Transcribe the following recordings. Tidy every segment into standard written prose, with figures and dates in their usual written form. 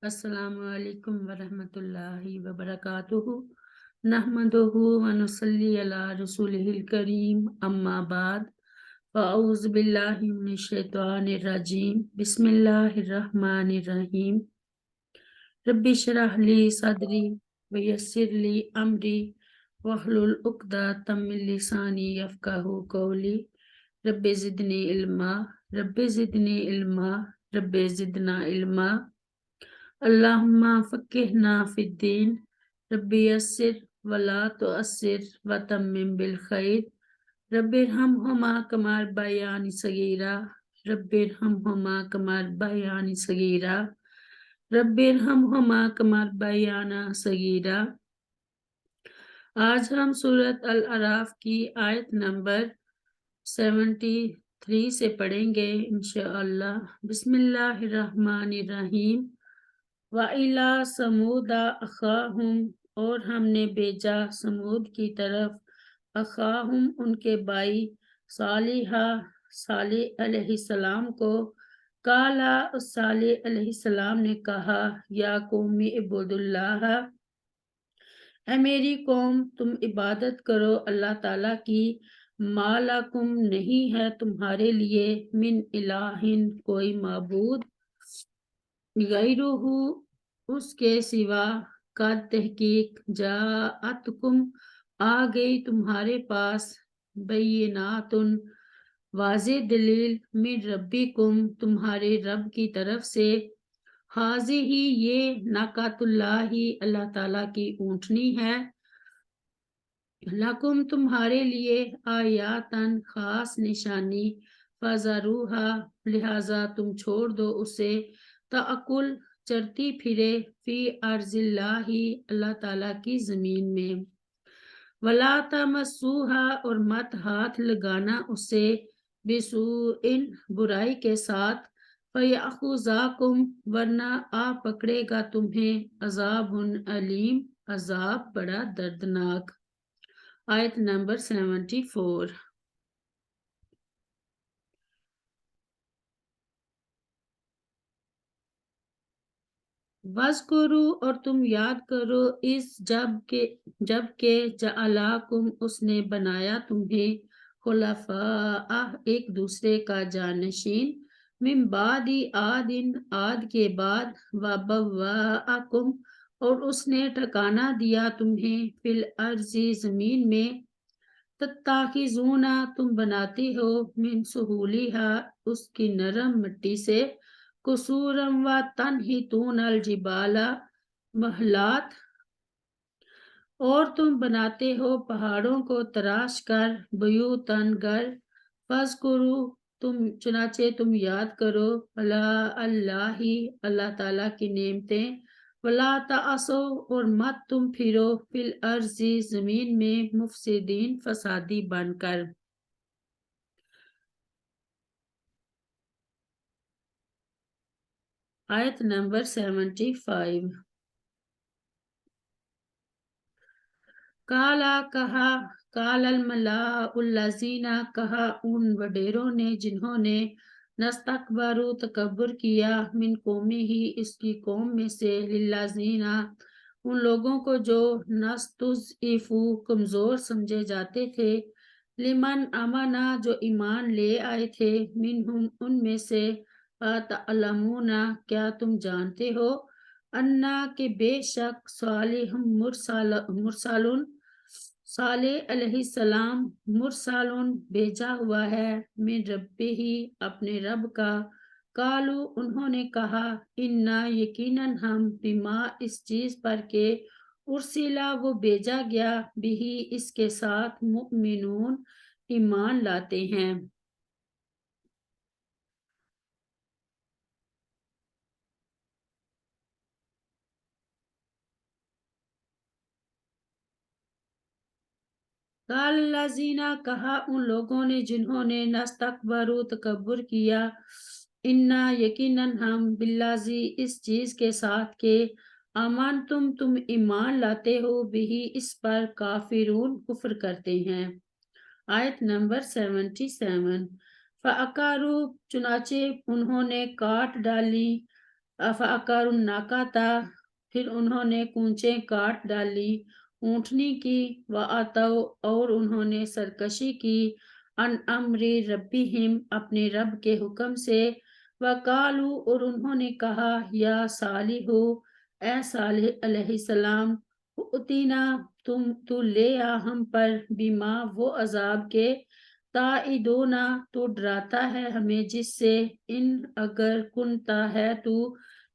السلام علیکم ورحمۃ اللہ وبرکاتہ نحمدہ ونصلی علی رسولہ الکریم اما بعد فاعوذ باللہ من الشیطان الرجیم بسم اللہ الرحمن الرحیم رب اشرح لی صدری ویسر لی امری واحلل عقدۃ من لسانی یفقہوا قولی رب زدنی علما رب زدنی علما رب زدنا علما اللہم فقہنا فی الدین رب یسر ولا تعسر وتمم بالخیر رب ارحمہما کما ربیانی صغیرا رب ارحمہما کما ربیانی صغیرا رب ارحمہما کما ربیانا صغیرا۔ آج ہم سورۃ الاعراف کی آیت نمبر 73 سے پڑھیں گے انشاءاللہ۔ بسم اللہ الرحمن الرحیم۔ وَإِلَىٰ ثَمُودَ أَخَاهُمْ اور ہم نے بھیجا سمود کی طرف اخاہم ان کے بھائی صالح علیہ السلام کو۔ قالا صالح علیہ السلام نے کہا یا قوم اعبدوا اللہ، اے میری قوم تم عبادت کرو اللہ تعالیٰ کی، ما لکم نہیں ہے تمہارے لیے من الہ کوئی معبود، غیرہ اس کے سوا، قد تحقیق جاءتکم آ گئی تمہارے پاس، بینات واضح دلیل، من ربکم تمہارے رب کی طرف سے، حاضہ یہ ناقۃ اللہ اللہ تعالیٰ کی اونٹنی ہے، لکم تمہارے لیے، آیاتن خاص نشانی، فذروہا لہذا تم چھوڑ دو اسے، تأکل چرتی پھرے، فی ارض اللہ اللہ تعالیٰ کی زمین میں، ولا تمسوہا اور مت ہاتھ لگانا اسے، بسوء برائی کے ساتھ، فیأخذکم ورنہ آ پکڑے گا تمہیں، عذاب علیم عذاب بڑا دردناک۔ آیت نمبر 74۔ وَاذْکُرُوا اور تم یاد کرو، اس جب کہ جعلکم اس نے بنایا تمہیں، خلفاء ایک دوسرے کا جانشین، من بعد عاد عاد کے بعد، وبوأکم اور اس نے ٹھکانہ دیا تمہیں، فی الارض زمین میں، تتخذون تم بناتے ہو، من سہولہا اس کی نرم مٹی سے، قصورا و تنحتون الجبال محلات اور تم بناتے ہو پہاڑوں کو تراش کر، بیوتن گھر، فاذکروا چنانچہ تم یاد کرو، اللہ اللہ تعالیٰ کی نعمتیں، ولا تعصوا اور مت تم پھرو، فی الارض زمین میں، مفسدین فسادی بن کر۔ آیت نمبر 75۔ کالا کہا، کال الملاء الذین کہا ان وڈیروں نے جنہوں نے، نستکبروا تکبر کیا، من قومہ اس کی قوم میں سے، للذین ان لوگوں کو جو نستضعفوا کمزور سمجھے جاتے تھے، لمن آمنا جو ایمان لے آئے تھے، منہم ان میں سے، اتعلمون کیا تم جانتے ہو، انا کہ بے شک صالح مرسلون صالح علیہ السلام، مرسلون بھیجا ہوا ہے، من ربہ اپنے رب کا، قالو انہوں نے کہا، انا یقیناً ہم، بما اس چیز پر کہ، ارسلا وہ بھیجا گیا، بھی اس کے ساتھ، مؤمنون ایمان لاتے ہیں۔ قال الذین کہا ان لوگوں نے جنہوں نے، نستکبروا تکبر کیا، انا یقیناً ہم، بالذی اس چیز کے ساتھ کہ، تم ایمان لاتے ہو، بھی اس پر، کافرون کفر کرتے ہیں۔ آیت نمبر 77۔ فَأَقَرُوا چنانچہ انہوں نے کاٹ ڈالی، فَعَقَرُوا النَّاقَةَ پھر انہوں نے کونچیں کاٹ ڈالی اونٹنی کی، وَعَتَوْا اور انہوں نے سرکشی کی، عَنْ أَمْرِ رَبِّهِمْ اپنے رب کے حکم سے، وَقَالُوا اور انہوں نے کہا یا صالح اے صالح علیہ السلام، اُتِینا تو لے آ ہم پر بما وہ عذاب کے، تعدونا تو ڈراتا ہے ہمیں جس سے، ان اگر کنتا ہے تو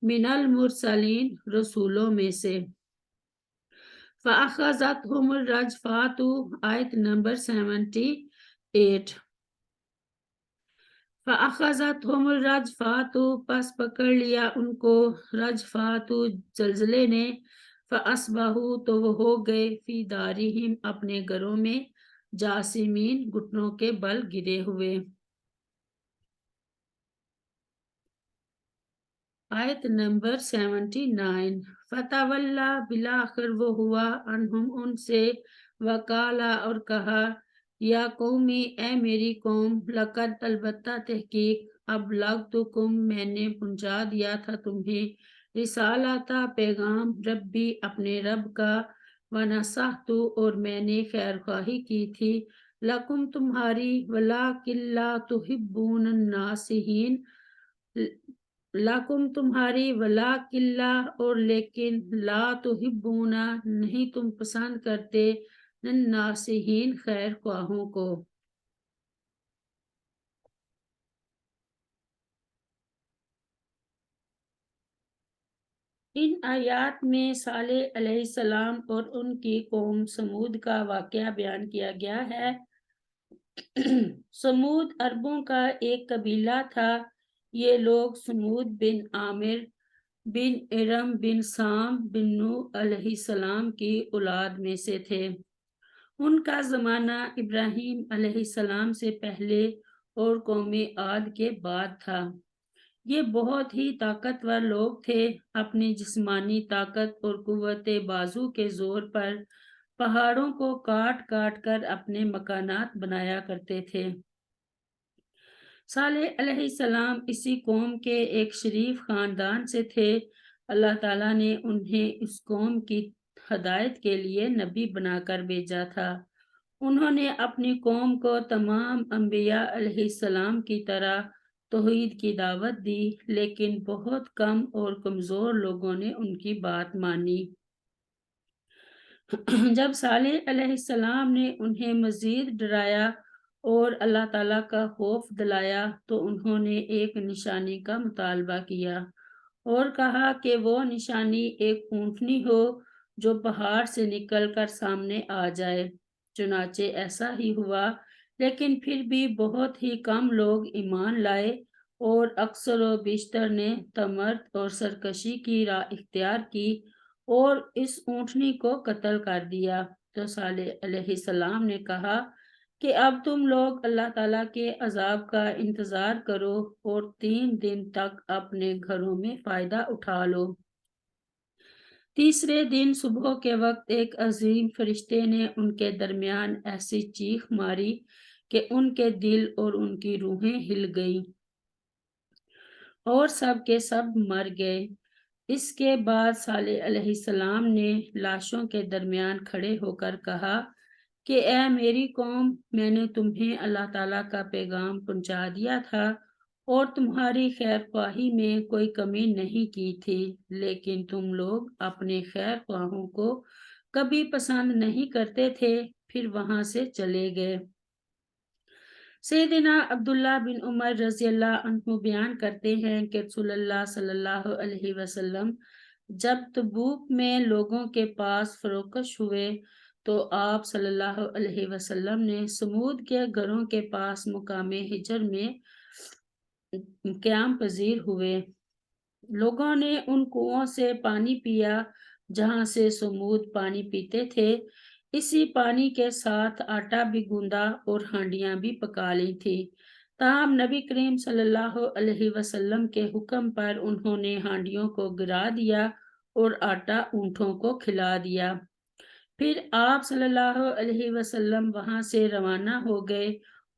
من المرسلین رسولوں میں سے۔ فَأَخَذَتْهُمُ الرَّجْفَةُ آیت نمبر 78۔ فَأَخَذَتْهُمُ الرَّجْفَةُ پس پکڑ لیا ان کو رجفات زلزلے نے، فَأَصْبَحُوا تو وہ ہو گئے فی دارہم اپنے گھروں میں، جاسمین گھٹنوں کے بل گرے ہوئے۔ آیت نمبر 79۔ فتولا بالآخر وہ ہوا عنہم ان سے، وقالا اور کہا یا قومی اے میری قوم، لقد البتہ تحقیق، ابلغتکم میں نے پہنچا دیا تھا تمہیں، رسالت پیغام ربی اپنے رب کا، ونصحت اور میں نے خیر خواہی کی تھی، لکم تمہاری، ولکن لا تحبون الناصحین، لاکم تمہاری، ولیکن لا اور لیکن، لا تحبونا نہیں تم پسند کرتے، الناصحین خیر خواہوں کو۔ ان آیات میں صالح علیہ السلام اور ان کی قوم سمود کا واقعہ بیان کیا گیا ہے۔ سمود عربوں کا ایک قبیلہ تھا۔ یہ لوگ سمود بن عامر بن ارم بن سام بن نوح علیہ السلام کی اولاد میں سے تھے۔ ان کا زمانہ ابراہیم علیہ السلام سے پہلے اور قوم عاد کے بعد تھا۔ یہ بہت ہی طاقتور لوگ تھے، اپنی جسمانی طاقت اور قوت بازو کے زور پر پہاڑوں کو کاٹ کاٹ کر اپنے مکانات بنایا کرتے تھے۔ صالح علیہ السلام اسی قوم کے ایک شریف خاندان سے تھے۔ اللہ تعالیٰ نے انہیں اس قوم کی ہدایت کے لیے نبی بنا کر بھیجا تھا۔ انہوں نے اپنی قوم کو تمام انبیاء علیہ السلام کی طرح توحید کی دعوت دی، لیکن بہت کم اور کمزور لوگوں نے ان کی بات مانی۔ جب صالح علیہ السلام نے انہیں مزید ڈرایا اور اللہ تعالیٰ کا خوف دلایا تو انہوں نے ایک نشانی کا مطالبہ کیا اور کہا کہ وہ نشانی ایک اونٹنی ہو جو پہاڑ سے نکل کر سامنے آ جائے۔ چنانچہ ایسا ہی ہوا، لیکن پھر بھی بہت ہی کم لوگ ایمان لائے اور اکثر و بیشتر نے تمرد اور سرکشی کی راہ اختیار کی اور اس اونٹنی کو قتل کر دیا۔ تو صالح علیہ السلام نے کہا کہ اب تم لوگ اللہ تعالیٰ کے عذاب کا انتظار کرو اور 3 دن تک اپنے گھروں میں فائدہ اٹھا لو۔ تیسرے دن صبح کے وقت ایک عظیم فرشتے نے ان کے درمیان ایسی چیخ ماری کہ ان کے دل اور ان کی روحیں ہل گئیں اور سب کے سب مر گئے۔ اس کے بعد صالح علیہ السلام نے لاشوں کے درمیان کھڑے ہو کر کہا کہ اے میری قوم، میں نے تمہیں اللہ تعالیٰ کا پیغام پہنچا دیا تھا اور تمہاری خیر خواہی میں کوئی کمی نہیں کی تھی، لیکن تم لوگ اپنے خیر خواہوں کو کبھی پسند نہیں کرتے تھے، پھر وہاں سے چلے گئے۔ سیدنا عبداللہ بن عمر رضی اللہ عنہ بیان کرتے ہیں کہ رسول اللہ صلی اللہ علیہ وسلم جب تبوک میں لوگوں کے پاس فروکش ہوئے تو آپ صلی اللہ علیہ وسلم نے سمود کے گھروں کے پاس مقام ہجر میں قیام پذیر ہوئے۔ لوگوں نے ان کنووں سے پانی پیا جہاں سے سمود پانی پیتے تھے، اسی پانی کے ساتھ آٹا بھی گوندا اور ہانڈیاں بھی پکا لی تھی۔ تاہم نبی کریم صلی اللہ علیہ وسلم کے حکم پر انہوں نے ہانڈیوں کو گرا دیا اور آٹا اونٹوں کو کھلا دیا۔ پھر آپ صلی اللہ علیہ وسلم وہاں سے روانہ ہو گئے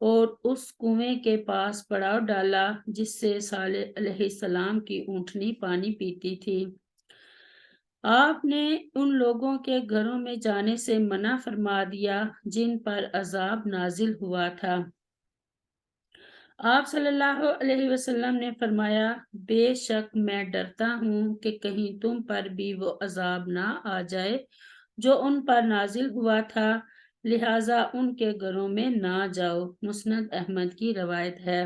اور اس کنویں کے پاس پڑاؤ ڈالا جس سے صالح علیہ السلام کی اونٹنی پانی پیتی تھی۔ آپ نے ان لوگوں کے گھروں میں جانے سے منع فرما دیا جن پر عذاب نازل ہوا تھا۔ آپ صلی اللہ علیہ وسلم نے فرمایا، بے شک میں ڈرتا ہوں کہ کہیں تم پر بھی وہ عذاب نہ آ جائے جو ان پر نازل ہوا تھا، لہٰذا ان کے گھروں میں نہ جاؤ۔ مسند احمد کی روایت ہے۔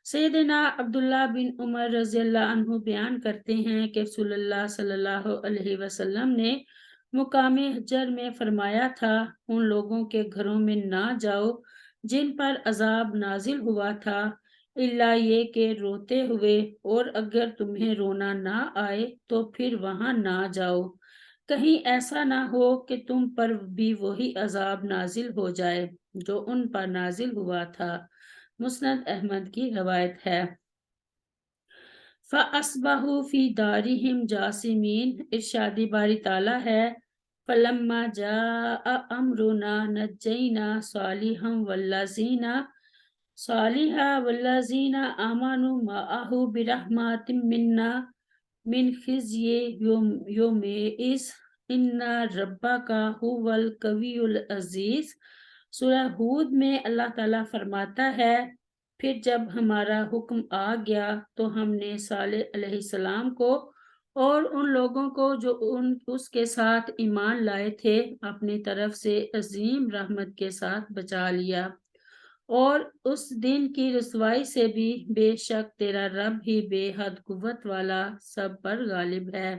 سیدنا عبداللہ بن عمر رضی اللہ عنہ بیان کرتے ہیں کہ رسول اللہ صلی اللہ علیہ وسلم نے مقام حجر میں فرمایا تھا، ان لوگوں کے گھروں میں نہ جاؤ جن پر عذاب نازل ہوا تھا، الا یہ کہ روتے ہوئے، اور اگر تمہیں رونا نہ آئے تو پھر وہاں نہ جاؤ، کہیں ایسا نہ ہو کہ تم پر بھی وہی عذاب نازل ہو جائے جو ان پر نازل ہوا تھا۔ مسند احمد کی روایت ہے۔ فَأَصْبَحُوا فِي دَارِهِمْ جَاثِمِينَ، ارشاد باری تعالیٰ ہے، فَلَمَّا جَاءَ أَمْرُنَا نَجَّيْنَا صَالِحًا وَالَّذِينَ آمَنُوا مَعَهُ بِرَحْمَةٍ مِنَّا مِنْ خِزْيِ يَوْمِئِذٍ إِنَّ رَبَّكَ هُوَ الْقَوِيُّ الْعَزِيزُ۔ سورہ ہود میں اللہ تعالیٰ فرماتا ہے، پھر جب ہمارا حکم آ گیا تو ہم نے صالح علیہ السلام کو اور ان لوگوں کو جو اس کے ساتھ ایمان لائے تھے اپنی طرف سے عظیم رحمت کے ساتھ بچا لیا، اور اس دن کی رسوائی سے بھی، بے شک تیرا رب ہی بے حد قوت والا سب پر غالب ہے۔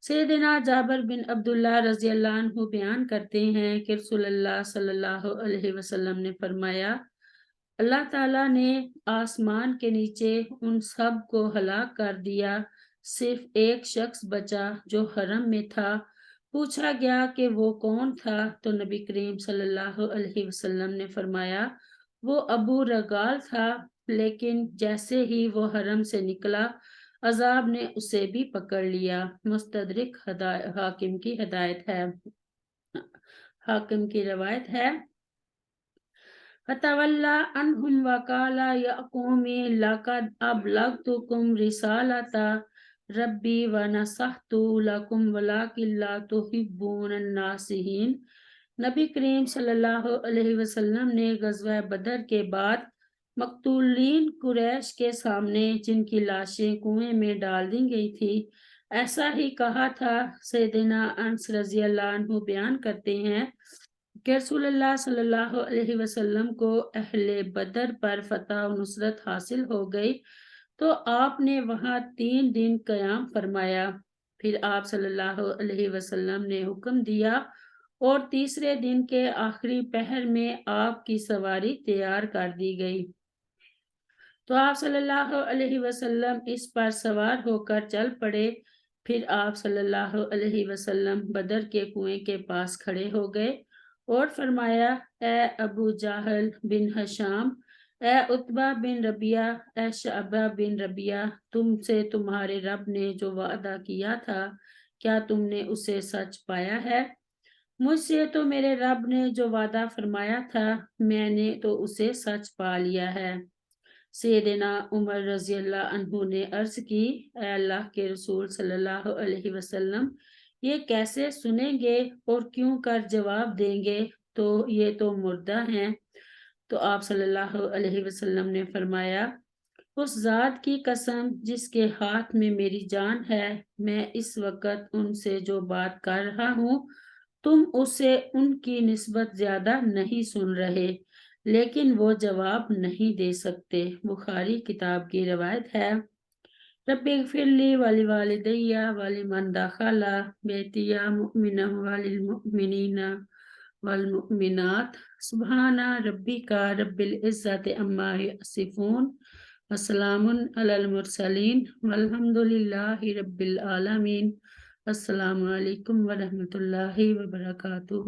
سیدنا جابر بن عبداللہ رضی اللہ عنہ بیان کرتے ہیں کہ رسول اللہ صلی اللہ علیہ وسلم نے فرمایا، اللہ تعالیٰ نے آسمان کے نیچے ان سب کو ہلاک کر دیا، صرف ایک شخص بچا جو حرم میں تھا۔ پوچھا گیا کہ وہ کون تھا تو نبی کریم صلی اللہ علیہ وسلم نے فرمایا، وہ ابو رگال تھا، لیکن جیسے ہی وہ حرم سے نکلا عذاب نے اسے بھی پکڑ لیا۔ مستدرک حاکم کی ہدایت ہے، حاکم کی روایت ہے۔ فَتَوَلَّى عَنْهُمْ وَقَالَ يَا قَوْمِ لَقَدْ أَبْلَغْتُكُمْ رِسَالَةَ رَبِّي وَنَصَحْتُ لَكُمْ وَلَكِنْ لَا تُحِبُّونَ النَّاصِحِينَ۔ نبی کریم صلی اللہ علیہ وسلم نے غزوہ بدر کے بعد مقتولین قریش کے سامنے جن کی لاشیں کنویں میں ڈال دی گئی تھی ایسا ہی کہا تھا۔ سیدنا انس رضی اللہ عنہ بیان کرتے ہیں کہ رسول اللہ صلی اللہ علیہ وسلم کو اہل بدر پر فتح و نصرت حاصل ہو گئی تو آپ نے وہاں 3 دن قیام فرمایا، پھر آپ صلی اللہ علیہ وسلم نے حکم دیا اور تیسرے دن کے آخری پہر میں آپ کی سواری تیار کر دی گئی تو آپ صلی اللہ علیہ وسلم اس پر سوار ہو کر چل پڑے۔ پھر آپ صلی اللہ علیہ وسلم بدر کے کنویں کے پاس کھڑے ہو گئے اور فرمایا، اے ابو جہل بن ہشام، اے عتبہ بن ربیعہ، اے شعبہ بن ربیعہ، تم سے تمہارے رب نے جو وعدہ کیا تھا کیا تم نے اسے سچ پایا ہے؟ مجھ سے تو میرے رب نے جو وعدہ فرمایا تھا میں نے تو اسے سچ پا لیا ہے۔ سیدنا عمر رضی اللہ عنہ نے عرض کی، اے اللہ کے رسول صلی اللہ علیہ وسلم، یہ کیسے سنیں گے اور کیوں کر جواب دیں گے، تو یہ تو مردہ ہیں۔ تو آپ صلی اللہ علیہ وسلم نے فرمایا، اس ذات کی قسم جس کے ہاتھ میں میری جان ہے، میں اس وقت ان سے جو بات کر رہا ہوں تم اسے ان کی نسبت زیادہ نہیں سن رہے، لیکن وہ جواب نہیں دے سکتے۔ بخاری کتاب کی روایت ہے۔ رب اغفر لی ولوالدی ولمن دخل بیتی مؤمنا وللمؤمنین والمؤمنات سبحان ربک رب العزت عما یصفون وسلام علی المرسلین والحمد للہ رب العالمین۔ السلام علیکم ورحمۃ اللہ وبرکاتہ۔